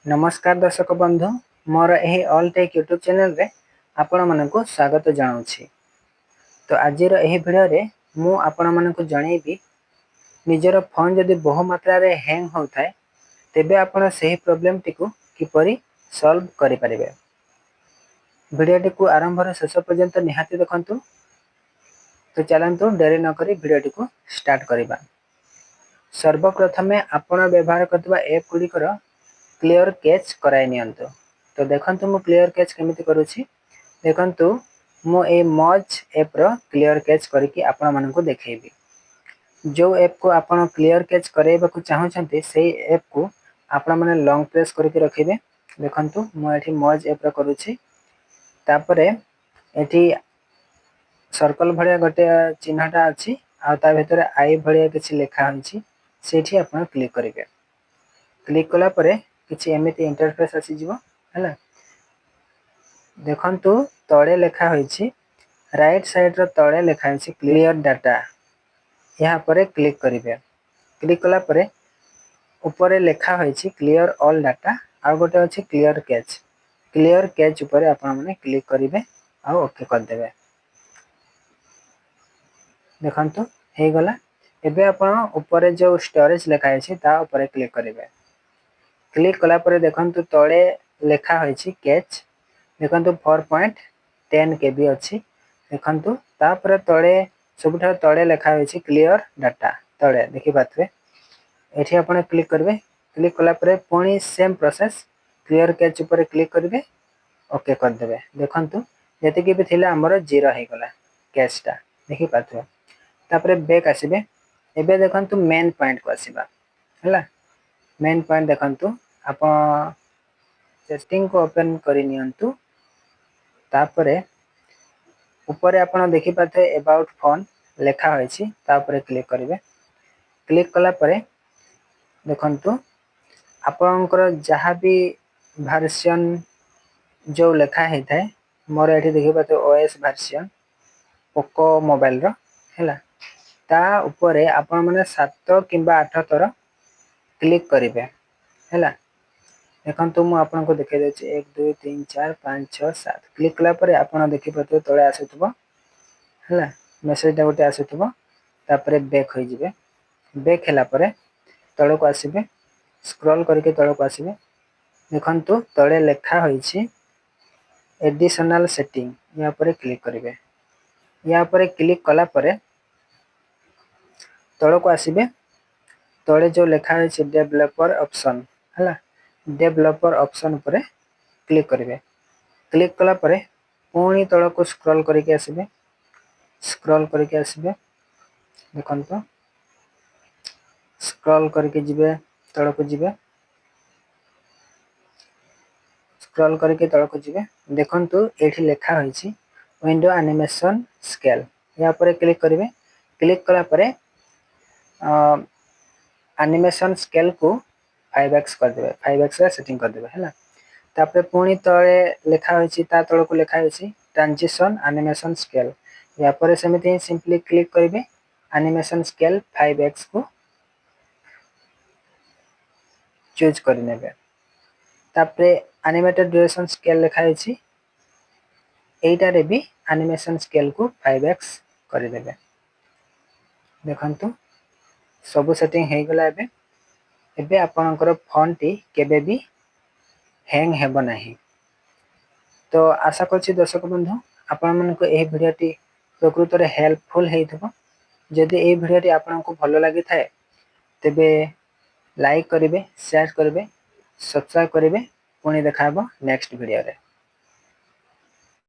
नमस्कार दर्शक बंधु मोर यही ऑल टेक यूट्यूब चैनल रे आपण मानक स्वागत जानुछि। तो आज वीडियो रे मु आपण मानक जनइबी निजर फोन जदि बहु मात्रा रे हैंग होता है तेबे आपण सही प्रॉब्लम टिकु किपरि सॉल्व करि परिबे। वीडियो को आरंभ रे शेष पर्यंत निहाती देखंतु। तो चलंतु देरी न करी वीडियो को स्टार्ट करिबा। सर्वप्रथमे आपण व्यवहार करतबा ऐप गुड़िकर क्लियर कैच कराई नियंतु। तो देखंतु मु क्लियर कैच केमिति करूछि देखंतु मु ए मज ऐप रो क्लियर कैच करके आपण मानकु देखेबी। जो ऐप को आपण क्लियर कैच करेबा को चाहउछन्ते सेही ऐप को आपण माने लॉन्ग प्रेस करके रखिबे। देखंतु मु एठी मज ऐप रो करूछि तापरे एठी सर्कल भलिया गटे चिन्हटा अछि आ ता भितर आई भलिया किछि लेखा होछि सेठी आपण क्लिक करिवे। क्लिक कला परे किछि एमिति इंटरफेस आसी जिवो हला। देखंतु तळे लेखा होइछि राइट साइड रो तळे लेखा होइछि क्लियर डाटा। यहाँ परे क्लिक करिवे। क्लिक कला परे ऊपर लेखा होइछि क्लियर ऑल डाटा आ गोटे अछि क्लियर कैच। क्लियर कैच ऊपर आपण माने क्लिक करिवे आ ओके कर देबे। देखंतु हे गला। एबे आपण ऊपर जो स्टोरेज लेखा होइछि ता ऊपर क्लिक करिवे। क्लिक कला परे देखंतु तळे लेखा होइछि कैच। देखंतु 4.10 केबी अछि। देखंतु ता परे तळे सबुठा तळे लेखा होइछि क्लियर डाटा तळे देखि पाथवे। एठी आपण क्लिक करबे। क्लिक कला परे पुनी सेम प्रोसेस क्लियर कैच ऊपर क्लिक करबे ओके कर देबे। देखंतु जति के भी थिला हमर 0 हे गला कैचटा देखि पाथवे। तापरे बैक आसीबे। एबे देखंतु मेन पॉइंट को आसीबा हला। मेन पॉइंट देखंतु आपण सेटिंग को ओपन करि नियंतु। तापरे ऊपर आपण देखि पाथे अबाउट फोन लेखा होइछि ता ऊपर क्लिक करिवे। क्लिक कला परे देखंतु आपनकर जहा भी वर्जन जो लेखा हे थाए मोर एठी देखि पाथे ओएस वर्जन पोको मोबाइल रो हला। ता ऊपर आपण माने 7 किबा 8 थर क्लिक करिवे हला। देखंतु मु आपन को देखे देछि 1 2 3 4 5 6 7 क्लिक कला परे आपण देखि पते तळे आसुतबो हला। मेसेज दा गोटे आसुतबो तापरे बैक होई जिवे। बैक हैला परे तळ को आसीबे स्क्रॉल करके तळ को आसीबे। देखंतु तळे लेखा होइछि एडिशनल सेटिंग या परे क्लिक करिवे। या परे क्लिक कला परे तळ को आसीबे। तळे जो लेखा है डेवलपर ऑप्शन हला। डेवलपर ऑप्शन ऊपर क्लिक करिवे। क्लिक कला परे पुनी तळ को स्क्रॉल करके आसीबे। स्क्रॉल करके आसीबे। देखंतु स्क्रॉल करके जिवे तळ को जिवे। स्क्रॉल करके तळ को जिवे। देखंतु एठी लेखा होइछि विंडो एनिमेशन स्केल या परे क्लिक करिवे। क्लिक कला परे एनिमेशन स्केल को 5x कर देबे। 5x रे सेटिंग कर देबे हैला। तापरे पुनी तळे लेखा होइछि ता तळ को लेखा होइछि ट्रांजिशन एनिमेशन स्केल या परे सेमिति सिंपली क्लिक करिवे। एनिमेशन स्केल 5x को चूज करि नेबे। तापरे एनिमेटेड ड्यूरेशन स्केल लेखा होइछि एटा रे भी एनिमेशन स्केल को 5x करि देबे। देखंतु सब सेटिंग हे गला एबे। एबे आपनकर फोन टी केबे भी हैंग हेबो नाही। तो आशा करछि दर्शक बंधु आपन मन को ए वीडियो टी प्रकृत रे हेल्पफुल हेइथबो। जदि ए वीडियो टी आपन को भलो लागि थाए तेबे लाइक करिवे शेयर करिवे सब्सक्राइब करिवे। पुनी देखाबो नेक्स्ट वीडियो रे।